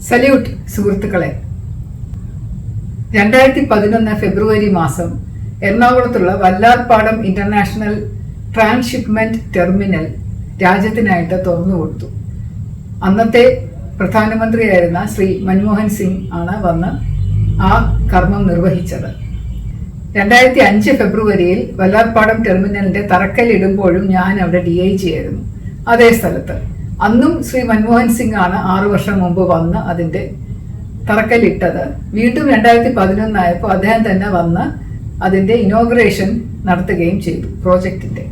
Salute സുഹൃത്തുക്കളെ. 2011 ഫെബ്രുവരി മാസം എറണാകുളത്തുള്ള Vallarpadam international transshipment terminal രാജ്യത്തിനായിട്ട് തുറന്നുകൊടുത്തു. അന്നത്തെ പ്രധാനമന്ത്രിയായിരുന്ന ശ്രീ മൻമോഹൻ സിംഗ് ആണ് വന്ന് ആ കർമ്മം നിർവഹിച്ചത്. 2005 ഫെബ്രുവരിയിൽ വല്ലാർപാടം ടെർമിനലിന്റെ തറക്കല്ലിടുമ്പോഴും ഞാൻ അവിടെ DIG ആയിരുന്നു, അതേ സ്ഥലത്ത്. അന്നും ശ്രീ മൻമോഹൻ സിംഗ് ആണ് 6 വർഷം മുമ്പ് വന്ന് അതിന്റെ തറക്കല്ലിട്ടത്. വീണ്ടും 2011 ആയപ്പോൾ അദ്ദേഹം തന്നെ വന്ന് അതിന്റെ ഇനോഗ്രേഷൻ നടത്തുകയും ചെയ്തു പ്രോജക്റ്റിന്റെ.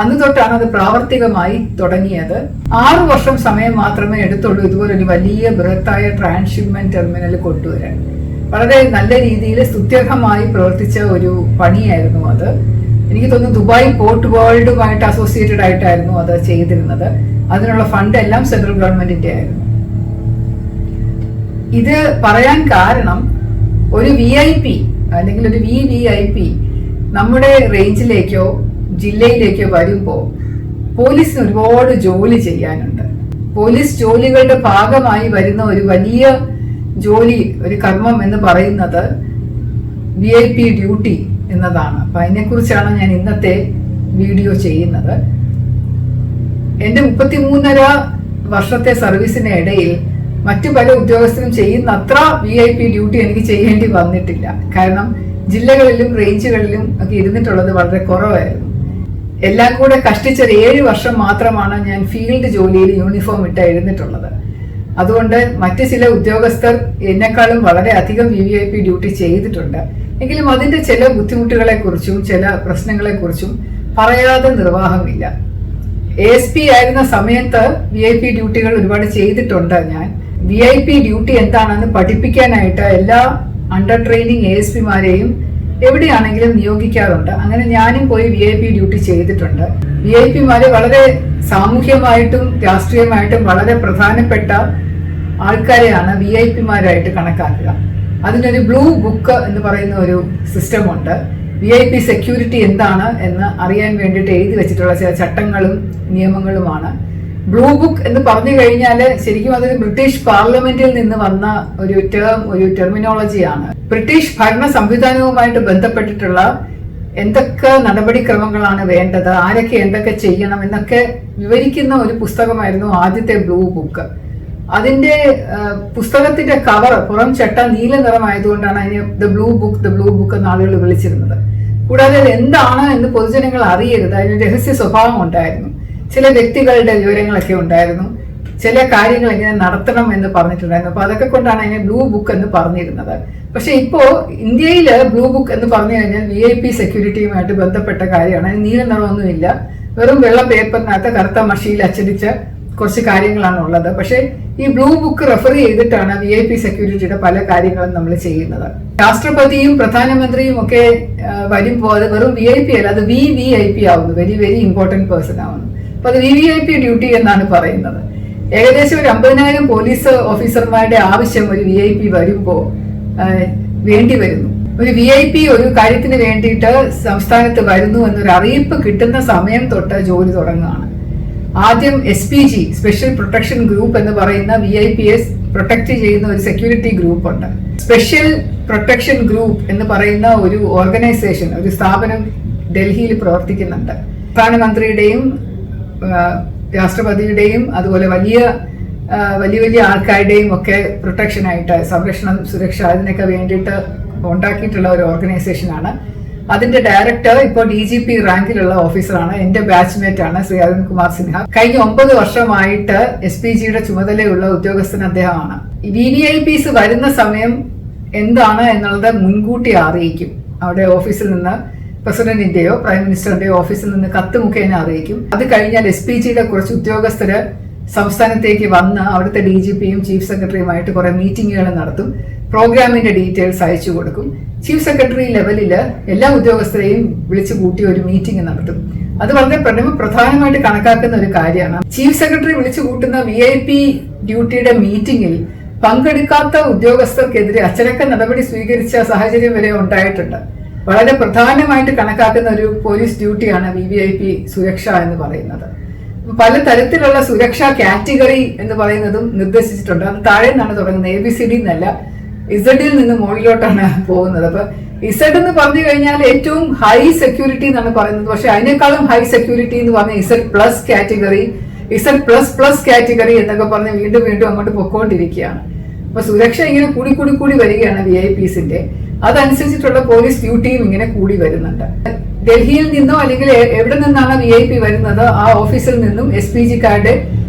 അന്ന് തൊട്ടാണ് അത് പ്രാവർത്തികമായി തുടങ്ങിയത്. 6 വർഷം സമയം മാത്രമേ എടുത്തുള്ളൂ ഇതുപോലൊരു വലിയ ബൃഹത്തായ ട്രാൻസ്ഷിപ്മെന്റ് ടെർമിനൽ കൊണ്ടുവരാൻ. വളരെ നല്ല രീതിയിൽ സ്തുത്യർഹമായി പ്രവർത്തിച്ച ഒരു പണിയായിരുന്നു അത്. എനിക്ക് തോന്നുന്നു ദുബായ് പോർട്ട് വേൾഡുമായിട്ട് അസോസിയേറ്റഡ് ആയിട്ടായിരുന്നു അത് ചെയ്തിരുന്നത്. അതിനുള്ള ഫണ്ട് എല്ലാം സെൻട്രൽ ഗവൺമെന്റിന്റെ ആയിരുന്നു. ഇത് പറയാൻ കാരണം, ഒരു VIP അല്ലെങ്കിൽ ഒരു VVIP നമ്മുടെ റേഞ്ചിലേക്കോ ജില്ലയിലേക്കോ വരുമ്പോൾ പോലീസിന് ഒരുപാട് ജോലി ചെയ്യാനുണ്ട്. പോലീസ് ജോലികളുടെ ഭാഗമായി വരുന്ന ഒരു വലിയ ജോലി, ഒരു കർമ്മം എന്ന് പറയുന്നത് VIP ഡ്യൂട്ടി എന്നതാണ്. അപ്പൊ അതിനെക്കുറിച്ചാണ് ഞാൻ ഇന്നത്തെ വീഡിയോ ചെയ്യുന്നത്. എൻ്റെ 33.5 വർഷത്തെ സർവീസിന് ഇടയിൽ മറ്റു പല ഉദ്യോഗസ്ഥരും ചെയ്യുന്ന അത്ര VIP ഡ്യൂട്ടി എനിക്ക് ചെയ്യേണ്ടി വന്നിട്ടില്ല. കാരണം ജില്ലകളിലും റേഞ്ചുകളിലും ഒക്കെ ഇരുന്നിട്ടുള്ളത് വളരെ കുറവായിരുന്നു. എല്ലാം കൂടെ കഷ്ടിച്ചൊരു 7 വർഷം മാത്രമാണ് ഞാൻ ഫീൽഡ് ജോലിയിൽ യൂണിഫോം ഇട്ട് ഇരുന്നിട്ടുള്ളത്. അതുകൊണ്ട് മറ്റു ചില ഉദ്യോഗസ്ഥർ എന്നെക്കാളും വളരെ അധികം VVIP ഡ്യൂട്ടി ചെയ്തിട്ടുണ്ട്. എങ്കിലും അതിന്റെ ചില ബുദ്ധിമുട്ടുകളെ കുറിച്ചും ചില പ്രശ്നങ്ങളെ കുറിച്ചും പറയാതെ നിർവാഹമില്ല. ASP ആയിരുന്ന സമയത്ത് VIP ഡ്യൂട്ടികൾ ഒരുപാട് ചെയ്തിട്ടുണ്ട്. ഞാൻ VIP ഡ്യൂട്ടി എന്താണെന്ന് പഠിപ്പിക്കാനായിട്ട് എല്ലാ അണ്ടർ ട്രെയിനിങ് ASPമാരെയും എവിടെയാണെങ്കിലും നിയോഗിക്കാറുണ്ട്. അങ്ങനെ ഞാനും പോയി VIP ഡ്യൂട്ടി ചെയ്തിട്ടുണ്ട്. VIPമാരെ വളരെ സാമൂഹ്യമായിട്ടും രാഷ്ട്രീയമായിട്ടും വളരെ പ്രധാനപ്പെട്ട ആൾക്കാരെയാണ് VIPമാരായിട്ട് കണക്കാക്കുക. അതിനൊരു ബ്ലൂ ബുക്ക് എന്ന് പറയുന്ന ഒരു സിസ്റ്റം ഉണ്ട്. VIP സെക്യൂരിറ്റി എന്താണ് എന്ന് അറിയാൻ വേണ്ടിയിട്ട് എഴുതി വെച്ചിട്ടുള്ള ചില ചട്ടങ്ങളും നിയമങ്ങളുമാണ്. ബ്ലൂ ബുക്ക് എന്ന് പറഞ്ഞു കഴിഞ്ഞാൽ ശരിക്കും അതൊരു ബ്രിട്ടീഷ് പാർലമെന്റിൽ നിന്ന് വന്ന ഒരു ടെർമിനോളജിയാണ്. ബ്രിട്ടീഷ് ഭരണ സംവിധാനവുമായിട്ട് ബന്ധപ്പെട്ടിട്ടുള്ള എന്തൊക്കെ നടപടിക്രമങ്ങളാണ് വേണ്ടത്, ആരൊക്കെ എന്തൊക്കെ ചെയ്യണം എന്നൊക്കെ വിവരിക്കുന്ന ഒരു പുസ്തകമായിരുന്നു ആദ്യത്തെ ബ്ലൂ ബുക്ക്. അതിന്റെ പുസ്തകത്തിന്റെ കവർ, പുറം ചട്ട നീല നിറമായതുകൊണ്ടാണ് അതിന് ദ ബ്ലൂ ബുക്ക് എന്ന ആളുകൾ വിളിച്ചിരുന്നത്. കൂടാതെ അത് എന്താണ് എന്ന് പൊതുജനങ്ങൾ അറിയരുത്, അതിന് രഹസ്യ സ്വഭാവം ഉണ്ടായിരുന്നു. ചില വ്യക്തികളുടെ വിവരങ്ങളൊക്കെ ഉണ്ടായിരുന്നു, ചില കാര്യങ്ങൾ എങ്ങനെ നടത്തണം എന്ന് പറഞ്ഞിട്ടുണ്ടായിരുന്നു. അപ്പൊ അതൊക്കെ കൊണ്ടാണ് അതിനെ ബ്ലൂ ബുക്ക് എന്ന് പറഞ്ഞിരുന്നത്. പക്ഷെ ഇപ്പോ ഇന്ത്യയില് ബ്ലൂ ബുക്ക് എന്ന് പറഞ്ഞു കഴിഞ്ഞാൽ VIP സെക്യൂരിറ്റിയുമായിട്ട് ബന്ധപ്പെട്ട കാര്യമാണ്. അതിന് നീല നിറമൊന്നുമില്ല, വെറും വെള്ള പേപ്പറിനകത്ത് കറുത്ത മഷിയിൽ അച്ചടിച്ച കുറച്ച് കാര്യങ്ങളാണ് ഉള്ളത്. പക്ഷെ ഈ ബ്ലൂ ബുക്ക് റെഫർ ചെയ്തിട്ടാണ് VIP സെക്യൂരിറ്റിയുടെ പല കാര്യങ്ങളും നമ്മൾ ചെയ്യുന്നത്. രാഷ്ട്രപതിയും പ്രധാനമന്ത്രിയും ഒക്കെ വരുമ്പോൾ അത് വെറും VIP അല്ല, അത് VVIP ആവുന്നു, വെരി വെരി ഇമ്പോർട്ടന്റ് പേഴ്സൺ ആവുന്നു. അപ്പൊ അത് VVIP ഡ്യൂട്ടി എന്നാണ് പറയുന്നത്. ഏകദേശം ഒരു 50,000 പോലീസ് ഓഫീസർമാരുടെ ആവശ്യം ഒരു VIP വരുമ്പോൾ വേണ്ടി വരുന്നു. ഒരു VIP ഒരു കാര്യത്തിന് വേണ്ടിയിട്ട് സംസ്ഥാനത്ത് വരുന്നു എന്നൊരു അറിയിപ്പ് കിട്ടുന്ന സമയം തൊട്ട് ജോലി തുടങ്ങുകയാണ്. ആദ്യം SPG, സ്പെഷ്യൽ പ്രൊട്ടക്ഷൻ ഗ്രൂപ്പ് എന്ന് പറയുന്ന VIPs പ്രൊട്ടക്ട് ചെയ്യുന്ന ഒരു സെക്യൂരിറ്റി ഗ്രൂപ്പ് ഉണ്ട്. സ്പെഷ്യൽ പ്രൊട്ടക്ഷൻ ഗ്രൂപ്പ് എന്ന് പറയുന്ന ഒരു ഓർഗനൈസേഷൻ, ഒരു സ്ഥാപനം ഡൽഹിയിൽ പ്രവർത്തിക്കുന്നുണ്ട്. പ്രധാനമന്ത്രിയുടെയും രാഷ്ട്രപതിയുടെയും അതുപോലെ വലിയ വലിയ ആൾക്കാരുടെയും ഒക്കെ പ്രൊട്ടക്ഷനായിട്ട്, സംരക്ഷണം, സുരക്ഷ, അതിനൊക്കെ വേണ്ടിയിട്ട് ഉണ്ടാക്കിയിട്ടുള്ള ഒരു ഓർഗനൈസേഷനാണ്. അതിന്റെ ഡയറക്ടർ ഇപ്പോൾ DGP റാങ്കിലുള്ള ഓഫീസറാണ്. എന്റെ ബാച്ച്മേറ്റ് ആണ് ശ്രീ അരുൺ കുമാർ സിൻഹ. കഴിഞ്ഞ 9 വർഷമായിട്ട് SPGയുടെ ചുമതലയുള്ള ഉദ്യോഗസ്ഥൻ അദ്ദേഹമാണ്. VVIPs വരുന്ന സമയം എന്താണ് എന്നുള്ളത് മുൻകൂട്ടി അറിയിക്കും. അവിടെ ഓഫീസിൽ നിന്ന് പ്രസിഡന്റിന്റെയോ പ്രൈം മിനിസ്റ്ററിന്റെയോ ഓഫീസിൽ നിന്ന് കത്ത് മുഖേന അറിയിക്കും. അത് കഴിഞ്ഞാൽ SPGയുടെ കുറച്ച് ഉദ്യോഗസ്ഥര് സംസ്ഥാനത്തേക്ക് വന്ന് അവിടുത്തെ DGPയും ചീഫ് സെക്രട്ടറിയുമായിട്ട് കുറെ മീറ്റിങ്ങുകൾ നടത്തും. പ്രോഗ്രാമിന്റെ ഡീറ്റെയിൽസ് അയച്ചു കൊടുക്കും. ചീഫ് സെക്രട്ടറി ലെവലിൽ എല്ലാ ഉദ്യോഗസ്ഥരെയും വിളിച്ചു കൂട്ടി ഒരു മീറ്റിംഗ് നടത്തും. അത് വളരെ പ്രധാനമായിട്ട് കണക്കാക്കുന്ന ഒരു കാര്യമാണ്. ചീഫ് സെക്രട്ടറി വിളിച്ചു കൂട്ടുന്ന VIP ഡ്യൂട്ടിയുടെ മീറ്റിംഗിൽ പങ്കെടുക്കാത്ത ഉദ്യോഗസ്ഥർക്കെതിരെ അച്ചടക്ക നടപടി സ്വീകരിച്ച സാഹചര്യം വരെ ഉണ്ടായിട്ടുണ്ട്. വളരെ പ്രധാനമായിട്ട് കണക്കാക്കുന്ന ഒരു പോലീസ് ഡ്യൂട്ടിയാണ് VVIP സുരക്ഷ എന്ന് പറയുന്നത്. പല തരത്തിലുള്ള സുരക്ഷാ കാറ്റഗറി എന്ന് പറയുന്നതും നിർദ്ദേശിച്ചിട്ടുണ്ട്. അത് താഴെ നിന്നാണ് തുടങ്ങുന്നത്, ABCD എന്നല്ല, ഇസഡിൽ നിന്ന് മുകളിലോട്ടാണ് പോകുന്നത്. അപ്പൊ ഇസഡ് എന്ന് പറഞ്ഞു കഴിഞ്ഞാൽ ഏറ്റവും ഹൈ സെക്യൂരിറ്റി എന്നാണ് പറയുന്നത്. പക്ഷെ അതിനേക്കാളും ഹൈ സെക്യൂരിറ്റി എന്ന് പറഞ്ഞ Z+ കാറ്റഗറി, Z++ കാറ്റഗറി എന്നൊക്കെ പറഞ്ഞ് വീണ്ടും വീണ്ടും അങ്ങോട്ട് പൊക്കോണ്ടിരിക്കുകയാണ്. അപ്പൊ സുരക്ഷ ഇങ്ങനെ കൂടി വരികയാണ് VIPസിന്റെ. അതനുസരിച്ചിട്ടുള്ള പോലീസ് ഡ്യൂട്ടിയും ഇങ്ങനെ കൂടി വരുന്നുണ്ട്. ഡൽഹിയിൽ നിന്നോ അല്ലെങ്കിൽ എവിടെ നിന്നാണ് VIP വരുന്നത് ആ ഓഫീസിൽ നിന്നും SPGക്കാരുടെ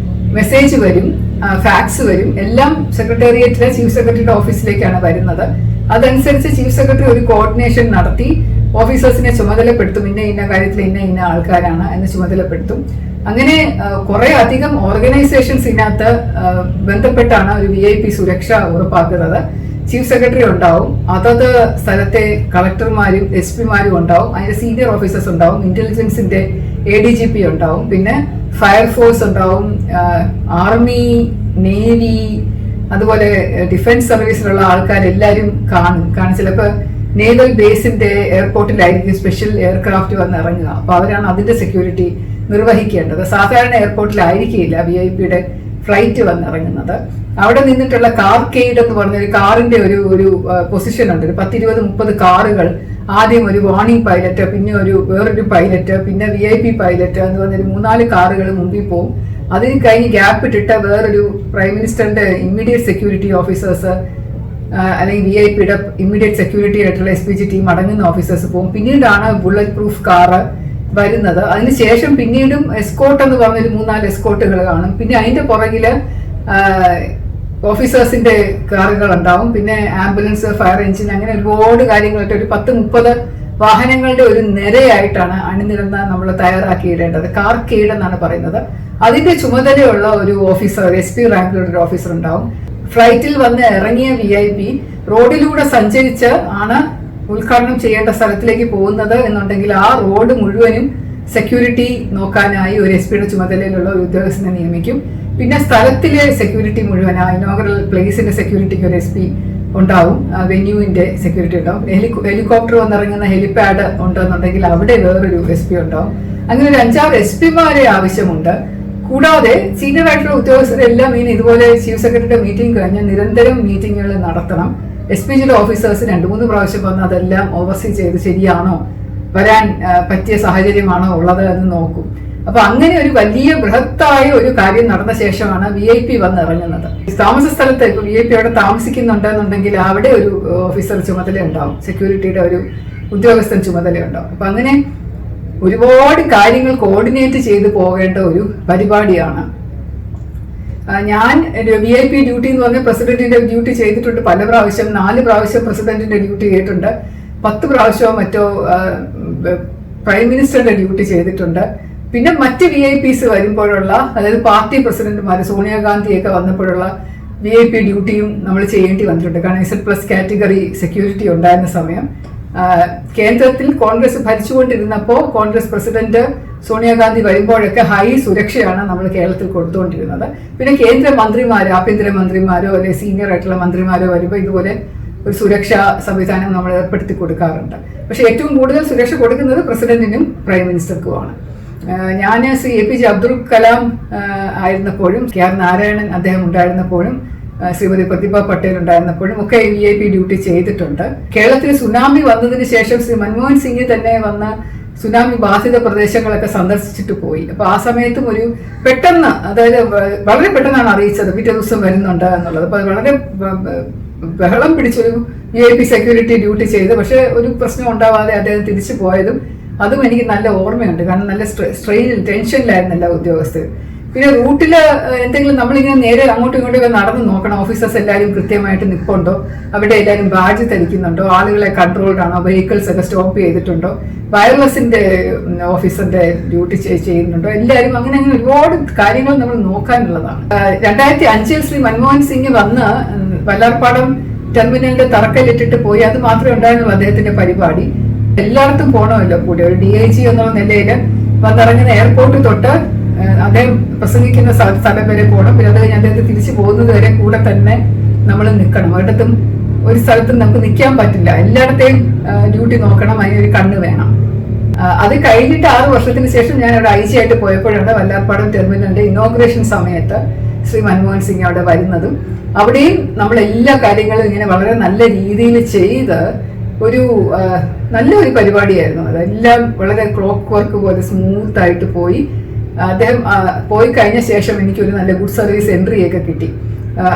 മെസ്സേജ് വരും, ഫാക്സ് വരും, എല്ലാം സെക്രട്ടേറിയറ്റിലെ ചീഫ് സെക്രട്ടറിയുടെ ഓഫീസിലേക്കാണ് വരുന്നത്. അതനുസരിച്ച് ചീഫ് സെക്രട്ടറി ഒരു കോർഡിനേഷൻ നടത്തി ഓഫീസേഴ്സിനെ ചുമതലപ്പെടുത്തും. ഇന്ന കാര്യത്തിൽ ഇന്ന ആൾക്കാരാണ് എന്ന് ചുമതലപ്പെടുത്തും. അങ്ങനെ കുറെ അധികം ഓർഗനൈസേഷൻസ് ഇതിനകത്ത് ബന്ധപ്പെട്ടാണ് ഒരു VIP സുരക്ഷ ഉറപ്പാക്കുന്നത്. ചീഫ് സെക്രട്ടറി ഉണ്ടാവും, അതത് സ്ഥലത്തെ കളക്ടർമാരും SP-മാരും ഉണ്ടാവും, അതിന്റെ സീനിയർ ഓഫീസേഴ്സ് ഉണ്ടാവും, ഇന്റലിജൻസിന്റെ ADGP ഉണ്ടാവും, പിന്നെ ഫയർഫോഴ്സ് ഉണ്ടാവും, ആർമി, നേവി, അതുപോലെ ഡിഫൻസ് സർവീസിലുള്ള ആൾക്കാരെല്ലാവരും കാണും. ചിലപ്പോൾ നേവൽ ബേസിന്റെ എയർപോർട്ടിലായിരിക്കും സ്പെഷ്യൽ എയർക്രാഫ്റ്റ് വന്ന് ഇറങ്ങുക. അപ്പൊ അവരാണ് അതിന്റെ സെക്യൂരിറ്റി നിർവഹിക്കേണ്ടത്. സാധാരണ എയർപോർട്ടിലായിരിക്കില്ല VIPയുടെ ഫ്ലൈറ്റ് വന്നിറങ്ങുന്നത്. അവിടെ നിന്നിട്ടുള്ള കാർ കെയ്ഡ് എന്ന് പറഞ്ഞ ഒരു കാറിന്റെ ഒരു പൊസിഷൻ ഉണ്ട്. ഒരു 10-20-30 കാറുകൾ, ആദ്യം ഒരു വാർണിംഗ് പൈലറ്റ്, പിന്നെ വേറൊരു പൈലറ്റ്, പിന്നെ VIP പൈലറ്റ് എന്ന് പറഞ്ഞൊരു 3-4 കാറുകൾ മുമ്പിൽ പോകും. അതിന് കഴിഞ്ഞ് ഗ്യാപ്പ് ഇട്ടിട്ട് വേറൊരു പ്രൈം മിനിസ്റ്ററിന്റെ ഇമ്മീഡിയറ്റ് സെക്യൂരിറ്റി ഓഫീസേഴ്സ് അല്ലെങ്കിൽ VIPയുടെ ഇമ്മീഡിയറ്റ് സെക്യൂരിറ്റി ആയിട്ടുള്ള SPG ടീം അടങ്ങുന്ന ഓഫീസേഴ്സ് പോകും. പിന്നീടാണ് ബുള്ളറ്റ് പ്രൂഫ് കാറ് വരുന്നത്. അതിനുശേഷം പിന്നീടും എസ്കോട്ട് എന്ന് പറഞ്ഞൊരു 3-4 എസ്കോട്ടുകൾ കാണും. പിന്നെ അതിന്റെ പുറകില് ഓഫീസേഴ്സിന്റെ കാറുകൾ ഉണ്ടാവും, പിന്നെ ആംബുലൻസ്, ഫയർ എഞ്ചിൻ, അങ്ങനെ ഒരുപാട് കാര്യങ്ങളായിട്ട് ഒരു 10-30 വാഹനങ്ങളുടെ ഒരു നിരയായിട്ടാണ് അണിനിരന്ന നമ്മൾ തയ്യാറാക്കിയിടേണ്ടത്. കാർ കെയ്ഡ് എന്നാണ് പറയുന്നത്. അതിന്റെ ചുമതലയുള്ള ഒരു ഓഫീസർ, SP റാങ്കിലുള്ള ഒരു ഓഫീസർ ഉണ്ടാവും. ഫ്ലൈറ്റിൽ വന്ന് ഇറങ്ങിയ VIP റോഡിലൂടെ സഞ്ചരിച്ച് ആണ് ഉദ്ഘാടനം ചെയ്യേണ്ട സ്ഥലത്തിലേക്ക് പോകുന്നത് എന്നുണ്ടെങ്കിൽ ആ റോഡ് മുഴുവനും സെക്യൂരിറ്റി നോക്കാനായി ഒരു SP-യുടെ ചുമതലയിലുള്ള ഒരു ഉദ്യോഗസ്ഥനെ നിയമിക്കും. പിന്നെ സ്ഥലത്തിലെ സെക്യൂരിറ്റി മുഴുവൻ, ഇനോഗ്രൽ പ്ലേസിന്റെ സെക്യൂരിറ്റിക്ക് ഒരു SP ഉണ്ടാവും, വെന്യൂവിന്റെ സെക്യൂരിറ്റി ഉണ്ടാവും. ഹെലികോപ്റ്റർ വന്നിറങ്ങുന്ന ഹെലിപാഡ് ഉണ്ടെന്നുണ്ടെങ്കിൽ അവിടെ വേറൊരു SP ഉണ്ടാവും. അങ്ങനെ ഒരു 5-6 SP-മാരെ ആവശ്യമുണ്ട്. കൂടാതെ സീനിയർ ആയിട്ടുള്ള ഉദ്യോഗസ്ഥരെല്ലാം ഇതുപോലെ ചീഫ് സെക്രട്ടറിയുടെ മീറ്റിംഗ് കഴിഞ്ഞാൽ നിരന്തരം മീറ്റിങ്ങുകൾ നടത്തണം. SPGയുടെ ഓഫീസേഴ്സ് 2-3 പ്രാവശ്യം വന്ന് അതെല്ലാം ഓവർസീ ചെയ്ത് ശരിയാണോ, വരാൻ പറ്റിയ സാഹചര്യമാണോ ഉള്ളത് എന്ന് നോക്കും. അപ്പൊ അങ്ങനെ ഒരു വലിയ ബൃഹത്തായ ഒരു കാര്യം നടന്ന ശേഷമാണ് VIP വന്നിറങ്ങുന്നത്. താമസ സ്ഥലത്ത് ഇപ്പൊ VIP അവിടെ താമസിക്കുന്നുണ്ടെന്നുണ്ടെങ്കിൽ അവിടെ ഒരു ഓഫീസർ ചുമതല ഉണ്ടാവും, സെക്യൂരിറ്റിയുടെ ഒരു ഉദ്യോഗസ്ഥൻ ചുമതല ഉണ്ടാവും. അപ്പൊ അങ്ങനെ ഒരുപാട് കാര്യങ്ങൾ കോർഡിനേറ്റ് ചെയ്ത് പോകേണ്ട ഒരു പരിപാടിയാണ്. ഞാൻ VIP ഡ്യൂട്ടി എന്ന് പറഞ്ഞ പ്രസിഡന്റിന്റെ ഡ്യൂട്ടി ചെയ്തിട്ടുണ്ട് പല പ്രാവശ്യം. 4 പ്രാവശ്യം പ്രസിഡന്റിന്റെ ഡ്യൂട്ടി ചെയ്തിട്ടുണ്ട്, 10 പ്രാവശ്യമോ മറ്റോ പ്രൈം മിനിസ്റ്ററുടെ ഡ്യൂട്ടി ചെയ്തിട്ടുണ്ട്. പിന്നെ മറ്റ് VIPs വരുമ്പോഴുള്ള, അതായത് പാർട്ടി പ്രസിഡന്റുമാർ സോണിയാഗാന്ധിയൊക്കെ വന്നപ്പോഴുള്ള VIP ഡ്യൂട്ടിയും നമ്മൾ ചെയ്യേണ്ടി വന്നിട്ടുണ്ട്. കാരണം Z+ കാറ്റഗറി സെക്യൂരിറ്റി ഉണ്ടായിരുന്ന സമയം കേന്ദ്രത്തിൽ കോൺഗ്രസ് ഭരിച്ചുകൊണ്ടിരുന്നപ്പോൾ കോൺഗ്രസ് പ്രസിഡന്റ് സോണിയാഗാന്ധി വരുമ്പോഴൊക്കെ ഹൈ സുരക്ഷയാണ് നമ്മൾ കേരളത്തിൽ കൊടുത്തുകൊണ്ടിരുന്നത്. പിന്നെ കേന്ദ്ര മന്ത്രിമാരോ, ആഭ്യന്തര മന്ത്രിമാരോ അല്ലെങ്കിൽ സീനിയർ ആയിട്ടുള്ള മന്ത്രിമാരോ വരുമ്പോൾ ഇതുപോലെ ഒരു സുരക്ഷാ സംവിധാനം നമ്മൾ ഏർപ്പെടുത്തി കൊടുക്കാറുണ്ട്. പക്ഷെ ഏറ്റവും കൂടുതൽ സുരക്ഷ കൊടുക്കുന്നത് പ്രസിഡന്റിനും പ്രൈം മിനിസ്റ്റർക്കുമാണ്. ഞാൻ ശ്രീ APJ അബ്ദുൽ കലാം ആയിരുന്നപ്പോഴും, KR നാരായണൻ അദ്ദേഹം ഉണ്ടായിരുന്നപ്പോഴും, ശ്രീമതി പ്രതിഭ പട്ടേൽ ഉണ്ടായിരുന്നപ്പോഴും ഒക്കെ VIP ഡ്യൂട്ടി ചെയ്തിട്ടുണ്ട്. കേരളത്തിൽ സുനാമി വന്നതിന് ശേഷം ശ്രീ മൻമോഹൻ സിംഗ് തന്നെ വന്ന സുനാമി ബാധിത പ്രദേശങ്ങളൊക്കെ സന്ദർശിച്ചിട്ട് പോയി. അപ്പൊ ആ സമയത്തും ഒരു പെട്ടെന്ന്, അതായത് വളരെ പെട്ടെന്നാണ് അറിയിച്ചത് പിറ്റേ ദിവസം വരുന്നുണ്ട് എന്നുള്ളത്. അപ്പൊ വളരെ ബഹളം പിടിച്ചൊരു VIP സെക്യൂരിറ്റി ഡ്യൂട്ടി ചെയ്ത്, പക്ഷെ ഒരു പ്രശ്നം ഉണ്ടാവാതെ അദ്ദേഹം തിരിച്ചു പോയതും അതും എനിക്ക് നല്ല ഓർമ്മയുണ്ട്. കാരണം നല്ല ടെൻഷനിലായിരുന്നു എല്ലാ ഉദ്യോഗസ്ഥരും. പിന്നെ റൂട്ടിൽ എന്തെങ്കിലും നമ്മളിങ്ങനെ നേരെ അങ്ങോട്ടും ഇങ്ങോട്ടും നടന്ന് നോക്കണം, ഓഫീസേഴ്സ് എല്ലാവരും കൃത്യമായിട്ട് നിൽപ്പുണ്ടോ, അവിടെ എല്ലാവരും ബാഡ്ജ് ധരിക്കുന്നുണ്ടോ, ആളുകളെ കൺട്രോൾഡ് ആണോ, വെഹിക്കിൾസ് ഒക്കെ സ്റ്റോപ്പ് ചെയ്തിട്ടുണ്ടോ, വയർലെസിന്റെ ഓഫീസറിന്റെ ഡ്യൂട്ടി ചെയ്യുന്നുണ്ടോ, എല്ലാവരും അങ്ങനെ ഒരുപാട് കാര്യങ്ങൾ നമ്മൾ നോക്കാനുള്ളതാണ്. 2005 ശ്രീ മൻമോഹൻ സിംഗ് വന്ന് വല്ലാർപാടം ടെർമിനലിന്റെ തറക്കല്ലിട്ടിട്ട് പോയി. അത് മാത്രമേ ഉണ്ടായിരുന്നുള്ളൂ അദ്ദേഹത്തിന്റെ പരിപാടി. എല്ലായിടത്തും പോകണമല്ലോ കൂടി. ഒരു DIG എന്നുള്ള നിലയിൽ വന്നിറങ്ങുന്ന എയർപോർട്ട് തൊട്ട് അദ്ദേഹം പ്രസംഗിക്കുന്ന സ്ഥലം വരെ പോകണം. പിന്നെ അത് കഴിഞ്ഞ് അദ്ദേഹത്തെ തിരിച്ചു പോകുന്നത് വരെ കൂടെ തന്നെ നമ്മൾ നിൽക്കണം. ഒരിടത്തും ഒരു സ്ഥലത്തും നമുക്ക് നിൽക്കാൻ പറ്റില്ല, എല്ലായിടത്തെയും ഡ്യൂട്ടി നോക്കണം, അതിനൊരു കണ്ണ് വേണം. അത് കഴിഞ്ഞിട്ട് 6 വർഷത്തിന് ശേഷം ഞാൻ അവിടെ ഐ ജി ആയിട്ട് പോയപ്പോഴാണ് വല്ലാർപാടം ടെർമിനലിന്റെ ഇനോഗ്രേഷൻ സമയത്ത് ശ്രീ മൻമോഹൻ സിംഗ് അവിടെ വരുന്നതും അവിടെയും നമ്മൾ എല്ലാ കാര്യങ്ങളും ഇങ്ങനെ വളരെ നല്ല രീതിയിൽ ചെയ്ത് ഒരു നല്ലൊരു പരിപാടിയായിരുന്നു. അതെല്ലാം വളരെ ക്ലോക്ക് വർക്ക് പോലെ സ്മൂത്ത് ആയിട്ട് പോയി. അദ്ദേഹം പോയി കഴിഞ്ഞ ശേഷം എനിക്കൊരു നല്ല ഗുഡ് സർവീസ് എൻട്രിയൊക്കെ കിട്ടി.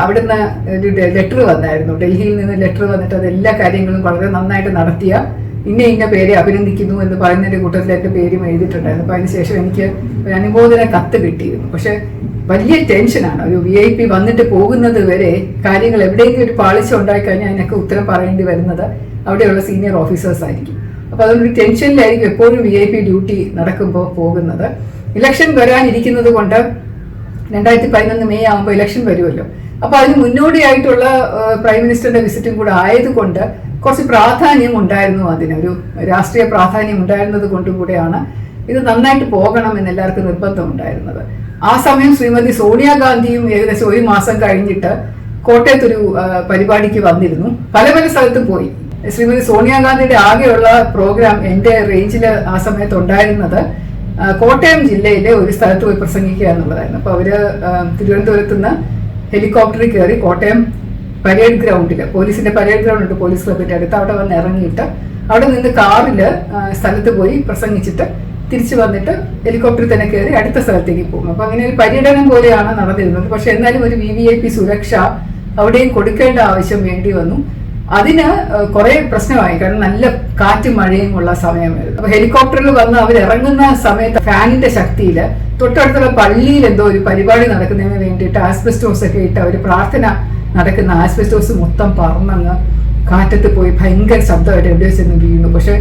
അവിടുന്ന് ഒരു ലെറ്റർ വന്നായിരുന്നു, ഡൽഹിയിൽ നിന്ന് ലെറ്റർ വന്നിട്ട് അത് എല്ലാ കാര്യങ്ങളും വളരെ നന്നായിട്ട് നടത്തിയ ഇന്ന പേരെ അഭിനന്ദിക്കുന്നു എന്ന് പറയുന്നതിന്റെ കൂട്ടത്തിൽ എൻ്റെ പേരും എഴുതിയിട്ടുണ്ടായിരുന്നു. അപ്പോൾ അതിനുശേഷം എനിക്ക് ഒരു അനുമോദന കത്ത് കിട്ടിയിരുന്നു. പക്ഷെ വലിയ ടെൻഷനാണ്. ഒരു VIP വന്നിട്ട് പോകുന്നത് വരെ കാര്യങ്ങൾ എവിടെയെങ്കിലും ഒരു പാളിച്ച ഉണ്ടായിക്കഴിഞ്ഞാൽ അതിനൊക്കെ ഉത്തരം പറയേണ്ടി വരുന്നത് അവിടെയുള്ള സീനിയർ ഓഫീസേഴ്സ് ആയിരിക്കും. അപ്പോൾ അതൊരു ടെൻഷനിലായിരിക്കും എപ്പോഴും VIP ഡ്യൂട്ടി നടക്കുമ്പോൾ പോകുന്നത്. ഇലക്ഷൻ വരാനിരിക്കുന്നത് കൊണ്ട് 2011 മെയ് ആകുമ്പോൾ ഇലക്ഷൻ വരുമല്ലോ. അപ്പോൾ അതിന് മുന്നോടിയായിട്ടുള്ള പ്രൈം മിനിസ്റ്ററുടെ വിസിറ്റും കൂടെ ആയതുകൊണ്ട് കുറച്ച് പ്രാധാന്യം ഉണ്ടായിരുന്നു, അതിനൊരു രാഷ്ട്രീയ പ്രാധാന്യം ഉണ്ടായിരുന്നത് കൊണ്ടുകൂടെയാണ് ഇത് നന്നായിട്ട് പോകണം എന്ന് എല്ലാവർക്കും നിർബന്ധം ഉണ്ടായിരുന്നത്. ആ സമയം ശ്രീമതി സോണിയാഗാന്ധിയും ഏകദേശം 1 മാസം കഴിഞ്ഞിട്ട് കോട്ടയത്തൊരു പരിപാടിക്ക് വന്നിരുന്നു. പല സ്ഥലത്തും പോയി. ശ്രീമതി സോണിയാഗാന്ധിയുടെ ആകെയുള്ള പ്രോഗ്രാം എൻ്റെ റേഞ്ചിൽ ആ സമയത്ത് ഉണ്ടായിരുന്നത് കോട്ടയം ജില്ലയിലെ ഒരു സ്ഥലത്ത് പോയി പ്രസംഗിക്കുക എന്നുള്ളതായിരുന്നു. അപ്പോൾ അവര് തിരുവനന്തപുരത്ത് നിന്ന് ഹെലികോപ്റ്ററിൽ കയറി കോട്ടയം പരേഡ് ഗ്രൗണ്ടിൽ, പോലീസിന്റെ പരേഡ് ഗ്രൗണ്ട് ഉണ്ട് പോലീസ് ക്ലബിന്റെ അടുത്ത്, അവിടെ വന്ന് ഇറങ്ങിയിട്ട് അവിടെ നിന്ന് കാറിൽ സ്ഥലത്ത് പോയി പ്രസംഗിച്ചിട്ട് തിരിച്ചു വന്നിട്ട് ഹെലികോപ്റ്ററിൽ തന്നെ കയറി അടുത്ത സ്ഥലത്തേക്ക് പോകും. അപ്പൊ അങ്ങനെ ഒരു പര്യടനം പോലെയാണ് നടന്നിരുന്നത്. പക്ഷെ എന്നാലും ഒരു VVIP സുരക്ഷ അവിടെയും കൊടുക്കേണ്ട ആവശ്യം വേണ്ടി വന്നു. അതിന് കുറെ പ്രശ്നമായി. കാരണം നല്ല കാറ്റും മഴയും ഉള്ള സമയമായിരുന്നു. അപ്പൊ ഹെലികോപ്റ്ററിൽ വന്ന് അവർ ഇറങ്ങുന്ന സമയത്ത് ഫാനിന്റെ ശക്തിയിൽ തൊട്ടടുത്തുള്ള പള്ളിയിൽ എന്തോ ഒരു പരിപാടി നടക്കുന്നതിന് വേണ്ടിയിട്ട് ആസ്ബെസ്റ്റോസ് ഒക്കെ ഇട്ട് അവർ പ്രാർത്ഥന നടക്കുന്ന ആസ്ബെസ്റ്റോസ് മൊത്തം പറന്നങ്ങ് കാറ്റത്ത് പോയി ഭയങ്കര ശബ്ദമായിട്ട് എവിടെയോ ചെന്ന് വീണു. പക്ഷെ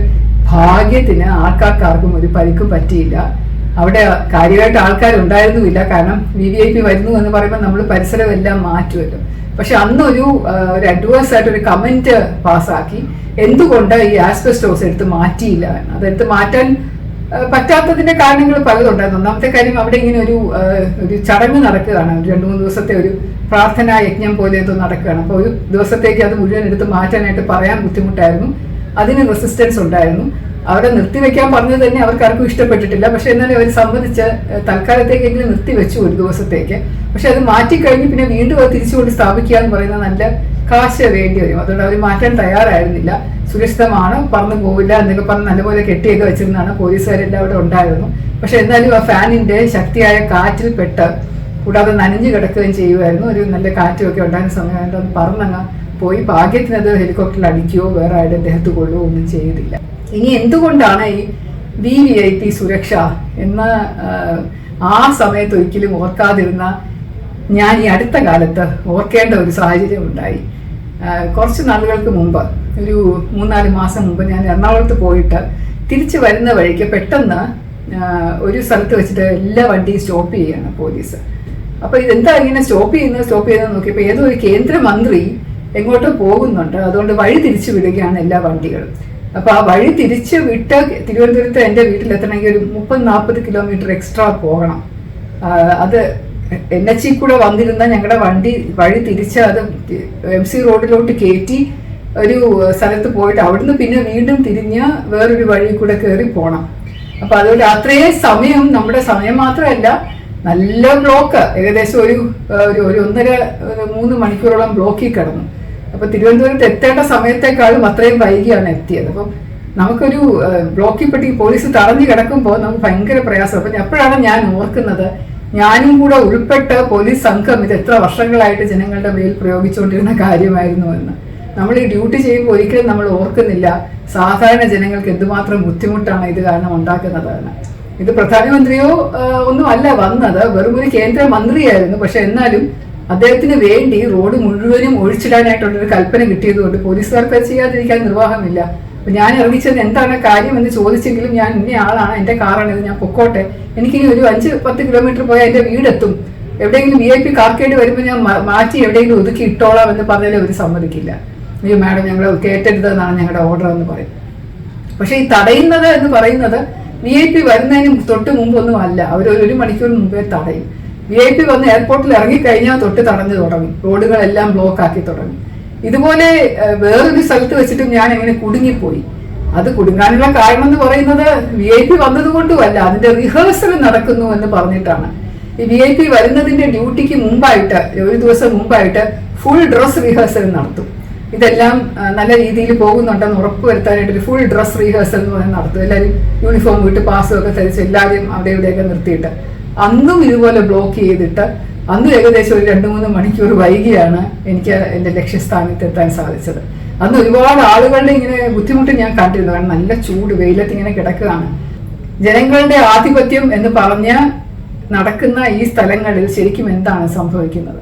ഭാഗ്യത്തിന് ആർക്കാർക്കും ഒരു പരിക്കും പറ്റിയില്ല. അവിടെ കാര്യമായിട്ട് ആൾക്കാരുണ്ടായിരുന്നുമില്ല. കാരണം VVIP വരുന്നു എന്ന് പറയുമ്പോൾ നമ്മൾ പരിസരം എല്ലാം മാറ്റുമല്ലോ. പക്ഷെ അന്നൊരു അഡ്വേഴ്സ് ആയിട്ട് ഒരു കമന്റ് പാസ്സാക്കി, എന്തുകൊണ്ട് ഈ ആസ്ബെസ്റ്റോസ് എടുത്ത് മാറ്റിയില്ല എന്ന്. അതെടുത്ത് മാറ്റാൻ പറ്റാത്തതിന്റെ കാരണങ്ങൾ പലതുണ്ടായിരുന്നു. ഒന്നാമത്തെ കാര്യം, അവിടെ ഇങ്ങനെ ഒരു ചടങ്ങ് നടക്കുകയാണ്, 2-3 ദിവസത്തെ ഒരു പ്രാർത്ഥനാ യജ്ഞം പോലെ എന്തോ നടക്കുകയാണ്. അപ്പോൾ ഒരു ദിവസത്തേക്ക് അത് മുഴുവൻ എടുത്ത് മാറ്റാനായിട്ട് പറയാൻ ബുദ്ധിമുട്ടായിരുന്നു. അതിന് റെസിസ്റ്റൻസ് ഉണ്ടായിരുന്നു. അവിടെ നിർത്തിവെക്കാൻ പറഞ്ഞത് തന്നെ അവർക്കാർക്കും ഇഷ്ടപ്പെട്ടിട്ടില്ല. പക്ഷെ എന്നാലും അവർ സമ്മതിച്ച് തൽക്കാലത്തേക്കെങ്കിലും നിർത്തിവെച്ചു ഒരു ദിവസത്തേക്ക്. പക്ഷെ അത് മാറ്റിക്കഴിഞ്ഞ് പിന്നെ വീണ്ടും അത് തിരിച്ചുകൊണ്ട് സ്ഥാപിക്കുക എന്ന് പറയുന്നത് നല്ല കാശ് വേണ്ടി വരും. അതുകൊണ്ട് അവർ മാറ്റാൻ തയ്യാറായിരുന്നില്ല. സുരക്ഷിതമാണ്, പറന്നു പോവില്ല എന്നൊക്കെ പറഞ്ഞ് നല്ലപോലെ കെട്ടിയൊക്കെ വെച്ചിരുന്നാണ്. പോലീസുകാരെല്ലാം അവിടെ ഉണ്ടായിരുന്നു. പക്ഷെ എന്നാലും ആ ഫാനിന്റെ ശക്തിയായ കാറ്റിൽ പെട്ട് കൂടാതെ നനഞ്ഞു കിടക്കുകയും ചെയ്യുമായിരുന്നു. ഒരു നല്ല കാറ്റുമൊക്കെ ഉണ്ടായിരുന്ന സമയമായിട്ട് അത് പറന്നങ്ങ് പോയി. ഭാഗ്യത്തിനത് ഹെലികോപ്റ്ററിൽ അടിക്കുകയോ വേറെ ആരുടെ ദേഹത്ത് കൊള്ളുകയോ ഒന്നും ചെയ്തില്ല. ഇനി എന്തുകൊണ്ടാണ് ഈ VVIP സുരക്ഷ എന്ന് ആ സമയത്ത് ഒരിക്കലും ഓർക്കാതിരുന്ന ഞാൻ ഈ അടുത്ത കാലത്ത് ഓർക്കേണ്ട ഒരു സാഹചര്യം ഉണ്ടായി. കുറച്ച് നാളുകൾക്ക് മുമ്പ്, ഒരു 3-4 മാസം മുമ്പ്, ഞാൻ എറണാകുളത്ത് പോയിട്ട് തിരിച്ചു വരുന്ന വഴിക്ക് പെട്ടെന്ന് ഒരു സ്ഥലത്ത് വെച്ചിട്ട് എല്ലാ വണ്ടിയും സ്റ്റോപ്പ് ചെയ്യുകയാണ് പോലീസ്. അപ്പോൾ ഇതെന്താ ഇങ്ങനെ സ്റ്റോപ്പ് ചെയ്യുന്നത് നോക്കിയപ്പോൾ ഏതോ ഒരു കേന്ദ്രമന്ത്രി എങ്ങോട്ടോ പോകുന്നുണ്ട്. അതുകൊണ്ട് വഴി തിരിച്ചു വിടുകയാണ് എല്ലാ വണ്ടികളും. അപ്പൊ ആ വഴി തിരിച്ച് വിട്ട് തിരുവനന്തപുരത്ത് എൻ്റെ വീട്ടിലെത്തണമെങ്കിൽ ഒരു 30-40 കിലോമീറ്റർ എക്സ്ട്രാ പോകണം. അത് NH കൂടെ വന്നിരുന്ന ഞങ്ങളുടെ വഴി തിരിച്ച് അത് MC റോഡിലോട്ട് കയറ്റി ഒരു സ്ഥലത്ത് പോയിട്ട് അവിടുന്ന് പിന്നെ വീണ്ടും തിരിഞ്ഞ് വേറൊരു വഴി കൂടെ കയറി പോകണം. അപ്പൊ അതുകൊണ്ട് അത്രയും സമയം, നമ്മുടെ സമയം മാത്രമല്ല, നല്ല ബ്ലോക്ക്, ഏകദേശം ഒരു 1.5-3 മണിക്കൂറോളം ബ്ലോക്കിൽ കിടന്നു. അപ്പൊ തിരുവനന്തപുരത്ത് എത്തേണ്ട സമയത്തേക്കാളും അത്രയും വൈകിയാണ് എത്തിയത്. അപ്പം നമുക്കൊരു ബ്ലോക്കിൽ പെട്ടി പോലീസ് തടഞ്ഞു കിടക്കുമ്പോൾ നമുക്ക് ഭയങ്കര പ്രയാസം. അപ്പം അപ്പോഴാണ് ഞാൻ ഓർക്കുന്നത്, ഞാനും കൂടെ ഉൾപ്പെട്ട് പോലീസ് സംഘം ഇത് എത്ര വർഷങ്ങളായിട്ട് ജനങ്ങളുടെ മേൽ പ്രയോഗിച്ചുകൊണ്ടിരുന്ന കാര്യമായിരുന്നു എന്ന്. നമ്മൾ ഈ ഡ്യൂട്ടി ചെയ്യുമ്പോൾ ഒരിക്കലും നമ്മൾ ഓർക്കുന്നില്ല സാധാരണ ജനങ്ങൾക്ക് എന്തുമാത്രം ബുദ്ധിമുട്ടാണ് ഇത് കാരണം ഉണ്ടാക്കുന്നതെന്ന്. ഇത് പ്രധാനമന്ത്രിയോ ഒന്നും അല്ല വന്നത്, വെറും ഒരു കേന്ദ്രമന്ത്രിയായിരുന്നു. പക്ഷെ എന്നാലും അദ്ദേഹത്തിന് വേണ്ടി റോഡ് മുഴുവനും ഒഴിച്ചിടാനായിട്ടുള്ളൊരു കൽപ്പന കിട്ടിയതുകൊണ്ട് പോലീസുകാർക്ക് അത് ചെയ്യാതിരിക്കാൻ നിർവാഹമില്ല. അപ്പൊ ഞാൻ ഇറങ്ങിച്ചത് എന്താണ് കാര്യം എന്ന് ചോദിച്ചെങ്കിലും ഞാൻ ഇന്ന ആളാണ്, എൻ്റെ കാറാണിത്, ഞാൻ പൊക്കോട്ടെ, എനിക്കിനി ഒരു 5-10 കിലോമീറ്റർ പോയാൽ എൻ്റെ വീടെത്തും, എവിടെയെങ്കിലും VIP കാർക്കേട് വരുമ്പോൾ ഞാൻ മാറ്റി എവിടെയെങ്കിലും ഒതുക്കി ഇട്ടോളാം എന്ന് പറഞ്ഞാലും അവർ സമ്മതിക്കില്ല. അയ്യോ മാഡം, ഞങ്ങൾ കേട്ടരുതെന്നാണ് ഞങ്ങളുടെ ഓർഡർ എന്ന് പറയും. പക്ഷെ ഈ തടയുന്നത് എന്ന് പറയുന്നത് VIP വരുന്നതിന് തൊട്ട് മുമ്പൊന്നും അല്ല, അവർ 1 മണിക്കൂർ മുമ്പേ തടയും. VIP വന്ന് എയർപോർട്ടിൽ ഇറങ്ങിക്കഴിഞ്ഞാൽ തൊട്ട് തടഞ്ഞു തുടങ്ങി, റോഡുകളെല്ലാം ബ്ലോക്ക് ആക്കി തുടങ്ങി. ഇതുപോലെ വേറൊരു സ്ഥലത്ത് വെച്ചിട്ടും ഞാൻ എങ്ങനെ കുടുങ്ങിപ്പോയി. അത് കുടുങ്ങാനുള്ള കാരണം എന്ന് പറയുന്നത് VIP വന്നതുകൊണ്ടുമല്ല, അതിന്റെ റിഹേഴ്സൽ നടക്കുന്നു എന്ന് പറഞ്ഞിട്ടാണ്. ഈ VIP വരുന്നതിന്റെ ഡ്യൂട്ടിക്ക് മുമ്പായിട്ട്, ഒരു ദിവസം മുമ്പായിട്ട് ഫുൾ ഡ്രസ് റിഹേഴ്സൽ നടത്തും. ഇതെല്ലാം നല്ല രീതിയിൽ പോകുന്നുണ്ടെന്ന് ഉറപ്പുവരുത്താനായിട്ട് ഒരു ഫുൾ ഡ്രസ് റിഹേഴ്സൽ എന്ന് പറയുന്നത് നടത്തും. എല്ലാവരും യൂണിഫോം വിട്ട് പാസും ഒക്കെ ധരിച്ച് എല്ലാവരും അവിടെ ഇവിടെയൊക്കെ നിർത്തിയിട്ട് അന്നും ഇതുപോലെ ബ്ലോക്ക് ചെയ്തിട്ട് അന്നും ഏകദേശം ഒരു 2-3 മണിക്കൂർ വൈകിയാണ് എനിക്ക് എൻ്റെ ലക്ഷ്യസ്ഥാനത്ത് എത്താൻ സാധിച്ചത്. അന്ന് ഒരുപാട് ആളുകളുടെ ഇങ്ങനെ ബുദ്ധിമുട്ട് ഞാൻ കണ്ടിരുന്നു. കാരണം നല്ല ചൂട്, വെയിലത്ത് ഇങ്ങനെ കിടക്കുകയാണ്. ജനങ്ങളുടെ ആധിപത്യം എന്ന് പറഞ്ഞ് നടക്കുന്ന ഈ സ്ഥലങ്ങളിൽ ശരിക്കും എന്താണ് സംഭവിക്കുന്നത്?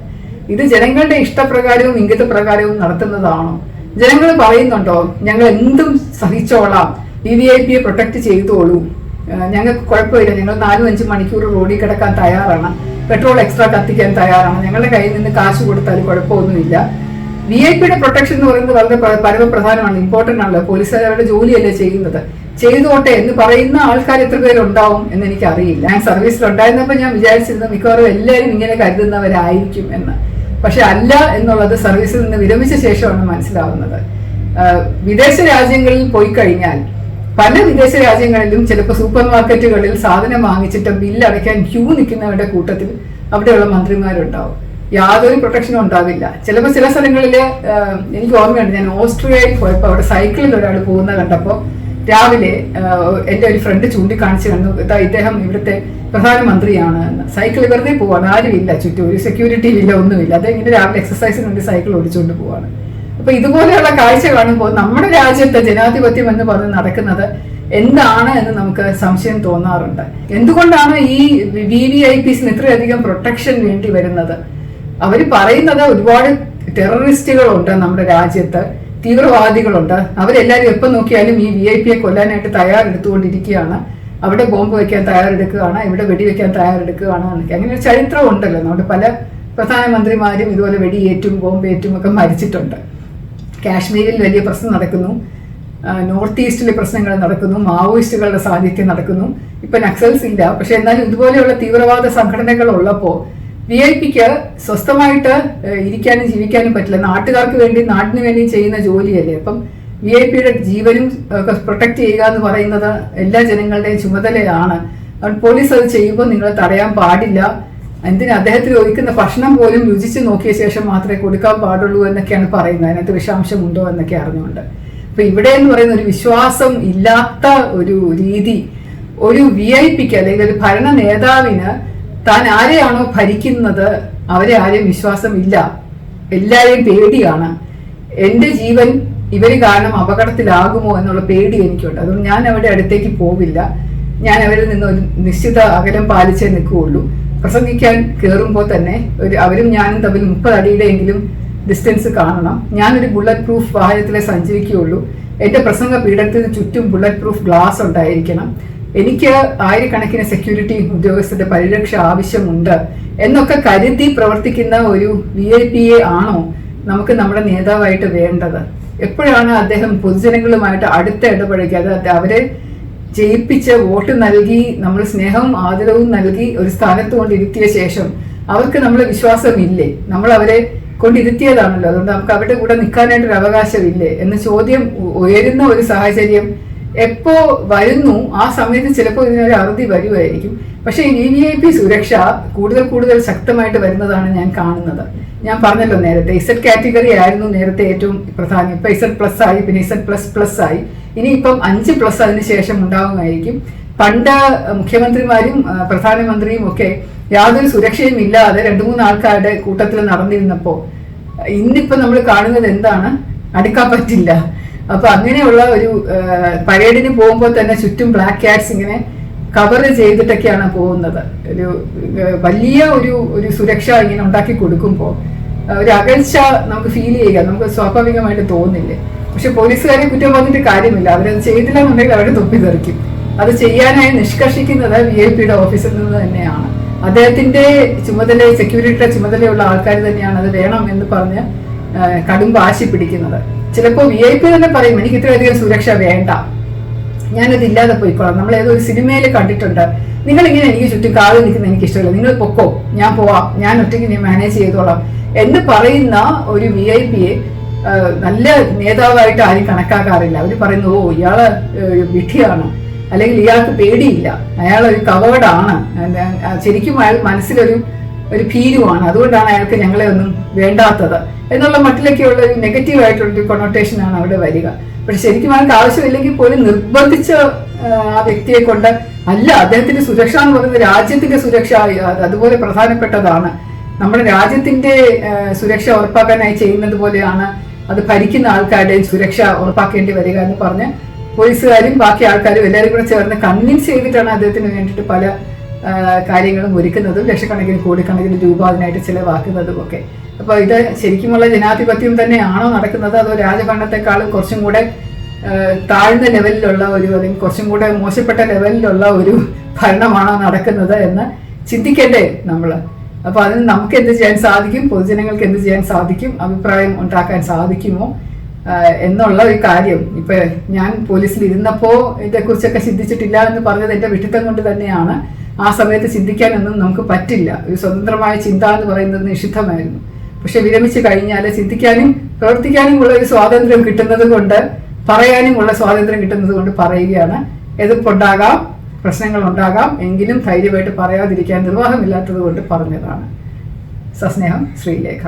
ഇത് ജനങ്ങളുടെ ഇഷ്ടപ്രകാരവും ഇംഗിതപ്രകാരവും നടത്തുന്നതാണോ? ജനങ്ങൾ പറയുന്നുണ്ടോ ഞങ്ങൾ എന്തും സഹിച്ചോളാം, VVIPയെ പ്രൊട്ടക്ട് ചെയ്തോളൂ, ഞങ്ങൾക്ക് കുഴപ്പമില്ല, ഞങ്ങൾ 4-5 മണിക്കൂർ റോഡിൽ കിടക്കാൻ തയ്യാറാണ്, പെട്രോൾ എക്സ്ട്രാ കത്തിക്കാൻ തയ്യാറാണ്, ഞങ്ങളുടെ കയ്യിൽ നിന്ന് കാശ് കൊടുത്താൽ കുഴപ്പമൊന്നുമില്ല. VIPയുടെ പ്രൊട്ടക്ഷൻ എന്ന് പറയുന്നത് വളരെ പരമപ്രധാനമാണ്, ഇമ്പോർട്ടൻ്റ് ആണല്ലോ. പോലീസുകാർ അവരുടെ ജോലിയല്ലേ ചെയ്യുന്നത്, ചെയ്തോട്ടെ എന്ന് പറയുന്ന ആൾക്കാർ എത്ര പേരുണ്ടാവും എന്ന് എനിക്ക് അറിയില്ല. ഞാൻ സർവീസിൽ ഉണ്ടായിരുന്നപ്പോൾ ഞാൻ വിചാരിച്ചിരുന്നു മിക്കവാറും എല്ലാവരും ഇങ്ങനെ കരുതുന്നവരായിരിക്കും എന്ന്. പക്ഷെ അല്ല എന്നുള്ളത് സർവീസിൽ നിന്ന് വിരമിച്ച ശേഷമാണ് മനസ്സിലാവുന്നത്. വിദേശ രാജ്യങ്ങളിൽ പോയി കഴിഞ്ഞാൽ പല വിദേശ രാജ്യങ്ങളിലും ചിലപ്പോൾ സൂപ്പർ മാർക്കറ്റുകളിൽ സാധനം വാങ്ങിച്ചിട്ട് ബില്ല് അടയ്ക്കാൻ ക്യൂ നിൽക്കുന്നവരുടെ കൂട്ടത്തിൽ അവിടെയുള്ള മന്ത്രിമാരുണ്ടാവും. യാതൊരു പ്രൊട്ടക്ഷനും ഉണ്ടാവില്ല. ചിലപ്പോൾ ചില സ്ഥലങ്ങളിൽ എനിക്ക് ഓർമ്മയുണ്ട്, ഞാൻ ഓസ്ട്രിയയിൽ പോയപ്പോൾ അവിടെ സൈക്കിളിൽ ഒരാൾ പോകുന്ന കണ്ടപ്പോൾ രാവിലെ എൻ്റെ ഒരു ഫ്രണ്ട് ചൂണ്ടിക്കാണിച്ച് കണ്ടു, ഇദ്ദേഹം ഇവിടുത്തെ പ്രധാനമന്ത്രിയാണ് എന്ന്. സൈക്കിൾ വെറുതെ പോവാണ്, ആരുമില്ല ചുറ്റും, ഒരു സെക്യൂരിറ്റി ഇല്ല, ഒന്നുമില്ല. അതെങ്ങനെ രാവിലെ എക്സസൈസിന് വേണ്ടി സൈക്കിൾ ഓടിച്ചുകൊണ്ട് പോവാണ്. അപ്പൊ ഇതുപോലെയുള്ള കാഴ്ച കാണുമ്പോൾ നമ്മുടെ രാജ്യത്തെ ജനാധിപത്യം എന്ന് പറഞ്ഞ് നടക്കുന്നത് എന്താണ് എന്ന് നമുക്ക് സംശയം തോന്നാറുണ്ട്. എന്തുകൊണ്ടാണ് ഈ VVIPസിന് ഇത്രയധികം പ്രൊട്ടക്ഷൻ വേണ്ടി വരുന്നത്? അവർ പറയുന്നത് ഒരുപാട് ടെററിസ്റ്റുകളുണ്ട് നമ്മുടെ രാജ്യത്ത്, തീവ്രവാദികളുണ്ട്, അവരെല്ലാവരും എപ്പോൾ നോക്കിയാലും ഈ VIPയെ കൊല്ലാനായിട്ട് തയ്യാറെടുത്തുകൊണ്ടിരിക്കുകയാണ്, അവിടെ ബോംബ് വയ്ക്കാൻ തയ്യാറെടുക്കുകയാണ്, ഇവിടെ വെടിവെക്കാൻ തയ്യാറെടുക്കുകയാണ് എന്നൊക്കെ. അങ്ങനെ ഒരു ചരിത്രം ഉണ്ടല്ലോ. നമ്മുടെ പല പ്രധാനമന്ത്രിമാരും ഇതുപോലെ വെടിയേറ്റും ബോംബേറ്റും ഒക്കെ മരിച്ചിട്ടുണ്ട്. കാശ്മീരിൽ വലിയ പ്രശ്നം നടക്കുന്നു, നോർത്ത് ഈസ്റ്റിലെ പ്രശ്നങ്ങൾ നടക്കുന്നു, മാവോയിസ്റ്റുകളുടെ സാന്നിധ്യം നടക്കുന്നു. ഇപ്പൊ നക്സൽസ് ഇല്ല, പക്ഷെ എന്നാലും ഇതുപോലെയുള്ള തീവ്രവാദ സംഘടനകൾ ഉള്ളപ്പോൾ VIPക്ക് സ്വസ്ഥമായിട്ട് ഇരിക്കാനും ജീവിക്കാനും പറ്റില്ല. നാട്ടുകാർക്ക് വേണ്ടി, നാടിന് വേണ്ടി ചെയ്യുന്ന ജോലിയല്ലേ. അപ്പം VIPയുടെ ജീവനും പ്രൊട്ടക്ട് ചെയ്യുക എന്ന് പറയുന്നത് എല്ലാ ജനങ്ങളുടെയും ചുമതലയാണ്. പോലീസ് അത് ചെയ്യുമ്പോൾ നിങ്ങൾ തടയാൻ പാടില്ല. എന്തിന് അദ്ദേഹത്തിന് ഒഴിക്കുന്ന ഭക്ഷണം പോലും രുചിച്ച് നോക്കിയ ശേഷം മാത്രമേ കൊടുക്കാൻ പാടുള്ളൂ എന്നൊക്കെയാണ് പറയുന്നത്, അതിനകത്ത് വിഷാംശമുണ്ടോ എന്നൊക്കെ അറിഞ്ഞുകൊണ്ട്. അപ്പൊ ഇവിടെ എന്ന് പറയുന്ന ഒരു വിശ്വാസം ഇല്ലാത്ത ഒരു രീതി ഒരു VIPക്ക് അല്ലെങ്കിൽ ഒരു ഭരണ നേതാവിന് താൻ ആരെയാണോ ഭരിക്കുന്നത് അവരെ ആരെയും വിശ്വാസമില്ല, എല്ലാവരെയും പേടിയാണ്. എൻ്റെ ജീവൻ ഇവർ കാരണം അപകടത്തിലാകുമോ എന്നുള്ള പേടി എനിക്കുണ്ട്. അതുകൊണ്ട് ഞാൻ അവരുടെ അടുത്തേക്ക് പോവില്ല. ഞാൻ അവരിൽ നിന്ന് ഒരു നിശ്ചിത അകലം പാലിച്ചേ നിൽക്കുകയുള്ളൂ. പ്രസംഗിക്കാൻ കയറുമ്പോൾ തന്നെ അവരും ഞാനും തമ്മിൽ 30 അടിയുടെയെങ്കിലും ഡിസ്റ്റൻസ് കാണണം. ഞാനൊരു ബുള്ളറ്റ് പ്രൂഫ് വാഹനത്തിലെ സഞ്ചരിക്കുകയുള്ളൂ. എൻ്റെ പ്രസംഗ പീഠത്തിന് ചുറ്റും ബുള്ളറ്റ് പ്രൂഫ് ഗ്ലാസ് ഉണ്ടായിരിക്കണം. എനിക്ക് ആയിരക്കണക്കിന് സെക്യൂരിറ്റി ഉദ്യോഗസ്ഥരുടെ പരിരക്ഷ ആവശ്യമുണ്ട് എന്നൊക്കെ കരുതി പ്രവർത്തിക്കുന്ന ഒരു VIPയെ ആണോ നമുക്ക് നമ്മുടെ നേതാവായിട്ട് വേണ്ടത്? എപ്പോഴാണ് അദ്ദേഹം പൊതുജനങ്ങളുമായിട്ട് അടുത്ത ഇടപഴകിയത്? അവരെ ജയിപ്പിച്ച് വോട്ട് നൽകി, നമ്മൾ സ്നേഹവും ആദരവും നൽകി ഒരു സ്ഥാനത്ത് കൊണ്ടിരുത്തിയ ശേഷം അവർക്ക് നമ്മളെ വിശ്വാസമില്ലേ? നമ്മൾ അവരെ കൊണ്ടിരുത്തിയതാണല്ലോ, അതുകൊണ്ട് നമുക്ക് അവരുടെ കൂടെ നിൽക്കാനായിട്ടൊരു അവകാശമില്ലേ എന്ന ചോദ്യം ഉയരുന്ന ഒരു സാഹചര്യം എപ്പോ വരുന്നു ആ സമയത്ത് ചിലപ്പോൾ ഇതിനൊരു അറുതി വരുമായിരിക്കും. പക്ഷേ ഈ VVIP സുരക്ഷ കൂടുതൽ ശക്തമായിട്ട് വരുന്നതാണ് ഞാൻ കാണുന്നത്. ഞാൻ പറഞ്ഞല്ലോ നേരത്തെ Z കാറ്റഗറി ആയിരുന്നു നേരത്തെ ഏറ്റവും പ്രധാനം. ഇപ്പൊ Z+ ആയി, പിന്നെ Z++ ആയി, ഇനിയിപ്പം 5+ അതിന് ശേഷം ഉണ്ടാവുമായിരിക്കും. പണ്ട് മുഖ്യമന്ത്രിമാരും പ്രധാനമന്ത്രിയും ഒക്കെ യാതൊരു സുരക്ഷയും ഇല്ലാതെ 2-3 ആൾക്കാരുടെ കൂട്ടത്തിൽ നടന്നിരുന്നപ്പോൾ ഇന്നിപ്പോ നമ്മൾ കാണുന്നത് എന്താണ്? അടുക്കാൻ പറ്റില്ല. അപ്പൊ അങ്ങനെയുള്ള ഒരു പരേഡിന് പോകുമ്പോൾ തന്നെ ചുറ്റും ബ്ലാക്ക് ക്യാറ്റ്സ് ഇങ്ങനെ കവർ ചെയ്തിട്ടൊക്കെയാണ് പോകുന്നത്. ഒരു വലിയ ഒരു സുരക്ഷ ഇങ്ങനെ ഉണ്ടാക്കി കൊടുക്കുമ്പോൾ ഒരു അകൽച്ച നമുക്ക് ഫീൽ ചെയ്യുക, നമുക്ക് സ്വാഭാവികമായിട്ട് തോന്നില്ലേ? പക്ഷെ പോലീസുകാരെ കുറ്റം പറഞ്ഞിട്ട് കാര്യമില്ല. അവരത് ചെയ്തില്ല എന്നുണ്ടെങ്കിൽ അവരെ തൊപ്പി തെറിക്കും. അത് ചെയ്യാനായി നിഷ്കർഷിക്കുന്നത് VIPയുടെ ഓഫീസിൽ നിന്ന് തന്നെയാണ്. അദ്ദേഹത്തിന്റെ ചുമതല, സെക്യൂരിറ്റിയുടെ ചുമതലയുള്ള ആൾക്കാർ തന്നെയാണ് അത് വേണം എന്ന് പറഞ്ഞ് കടും വാശി പിടിക്കുന്നത്. ചിലപ്പോൾ VIP തന്നെ പറയും എനിക്ക് ഇത്രയധികം സുരക്ഷ വേണ്ട, ഞാനത് ഇല്ലാതെ പോയിക്കോളാം. നമ്മൾ ഏതൊരു സിനിമയിൽ കണ്ടിട്ടുണ്ട്, നിങ്ങളിങ്ങനെ എനിക്ക് ചുറ്റും കാവൽ നിൽക്കുന്ന എനിക്ക് ഇഷ്ടമില്ല, നിങ്ങൾ പൊക്കോ, ഞാൻ പോവാം, ഞാൻ ഒറ്റയ്ക്ക് മാനേജ് ചെയ്തോളാം എന്ന് പറയുന്ന ഒരു VIPയെ നല്ല നേതാവായിട്ട് ആരും കണക്കാക്കാറില്ല. അവർ പറയുന്നു, ഓ ഇയാള് വിഡ്ഢിയാണ്, അല്ലെങ്കിൽ ഇയാൾക്ക് പേടിയില്ല, അയാൾ ഒരു കവേർഡാണ്, ശരിക്കും അയാൾ മനസ്സിലൊരു ഭീരുവാണ്, അതുകൊണ്ടാണ് അയാൾക്ക് ഞങ്ങളെ ഒന്നും വേണ്ടാത്തത് എന്നുള്ള മട്ടിലൊക്കെയുള്ള ഒരു നെഗറ്റീവായിട്ടുള്ളൊരു കൊണോട്ടേഷനാണ് അവിടെ വരിക. പക്ഷെ ശരിക്കും അയാൾക്ക് ആവശ്യമില്ലെങ്കിൽ പോലും നിർബന്ധിച്ച ആ വ്യക്തിയെ കൊണ്ട് അല്ല, അദ്ദേഹത്തിന്റെ സുരക്ഷ എന്ന് പറയുന്നത് രാജ്യത്തിന്റെ സുരക്ഷ അതുപോലെ പ്രധാനപ്പെട്ടതാണ്. നമ്മുടെ രാജ്യത്തിന്റെ സുരക്ഷ ഉറപ്പാക്കാനായി ചെയ്യുന്നത് പോലെയാണ് അത് ഭരിക്കുന്ന ആൾക്കാരുടെയും സുരക്ഷ ഉറപ്പാക്കേണ്ടി വരിക എന്ന് പറഞ്ഞ് പോലീസുകാരും ബാക്കി ആൾക്കാരും എല്ലാവരും കൂടെ ചേർന്ന് കൺവിൻസ് ചെയ്തിട്ടാണ് അദ്ദേഹത്തിന് വേണ്ടിയിട്ട് പല കാര്യങ്ങളും ഒരുക്കുന്നതും ലക്ഷക്കണക്കിന് കോടിക്കണക്കിന് രൂപ അതിനായിട്ട് ചിലവാക്കുന്നതും ഒക്കെ. അപ്പോൾ ഇത് ശരിക്കുമുള്ള ജനാധിപത്യം തന്നെയാണോ നടക്കുന്നത്, അതോ രാജഭരണത്തെക്കാളും കുറച്ചും കൂടെ താഴ്ന്ന ലെവലിലുള്ള അല്ലെങ്കിൽ കുറച്ചും കൂടെ മോശപ്പെട്ട ലെവലിലുള്ള ഒരു ഭരണമാണോ നടക്കുന്നത് എന്ന് ചിന്തിക്കണ്ടേ നമ്മൾ? അപ്പോൾ അതിന് നമുക്ക് എന്ത് ചെയ്യാൻ സാധിക്കും, പൊതുജനങ്ങൾക്ക് എന്ത് ചെയ്യാൻ സാധിക്കും, അഭിപ്രായം ഉണ്ടാക്കാൻ സാധിക്കുമോ എന്നുള്ള ഒരു കാര്യം. ഇപ്പൊ ഞാൻ പോലീസിൽ ഇരുന്നപ്പോൾ ഇതേക്കുറിച്ചൊക്കെ ചിന്തിച്ചിട്ടില്ല എന്ന് പറഞ്ഞത് എൻ്റെ വിഡ്ഢിത്തം കൊണ്ട് തന്നെയാണ്. ആ സമയത്ത് ചിന്തിക്കാനൊന്നും നമുക്ക് പറ്റില്ല. ഒരു സ്വതന്ത്രമായ ചിന്ത എന്ന് പറയുന്നത് നിഷിദ്ധമായിരുന്നു. പക്ഷെ വിരമിച്ച് കഴിഞ്ഞാൽ ചിന്തിക്കാനും പ്രവർത്തിക്കാനും ഉള്ള ഒരു സ്വാതന്ത്ര്യം കിട്ടുന്നത് കൊണ്ട്, പറയാനും ഉള്ള സ്വാതന്ത്ര്യം കിട്ടുന്നത് കൊണ്ട് പറയുകയാണ്. എതിർപ്പുണ്ടാകാം, പ്രശ്നങ്ങൾ ഉണ്ടാകാം, എങ്കിലും ധൈര്യമായിട്ട് പറയാതിരിക്കാൻ നിർവാഹമില്ലാത്തത് കൊണ്ട് പറഞ്ഞതാണ്. സസ്നേഹം, ശ്രീലേഖ.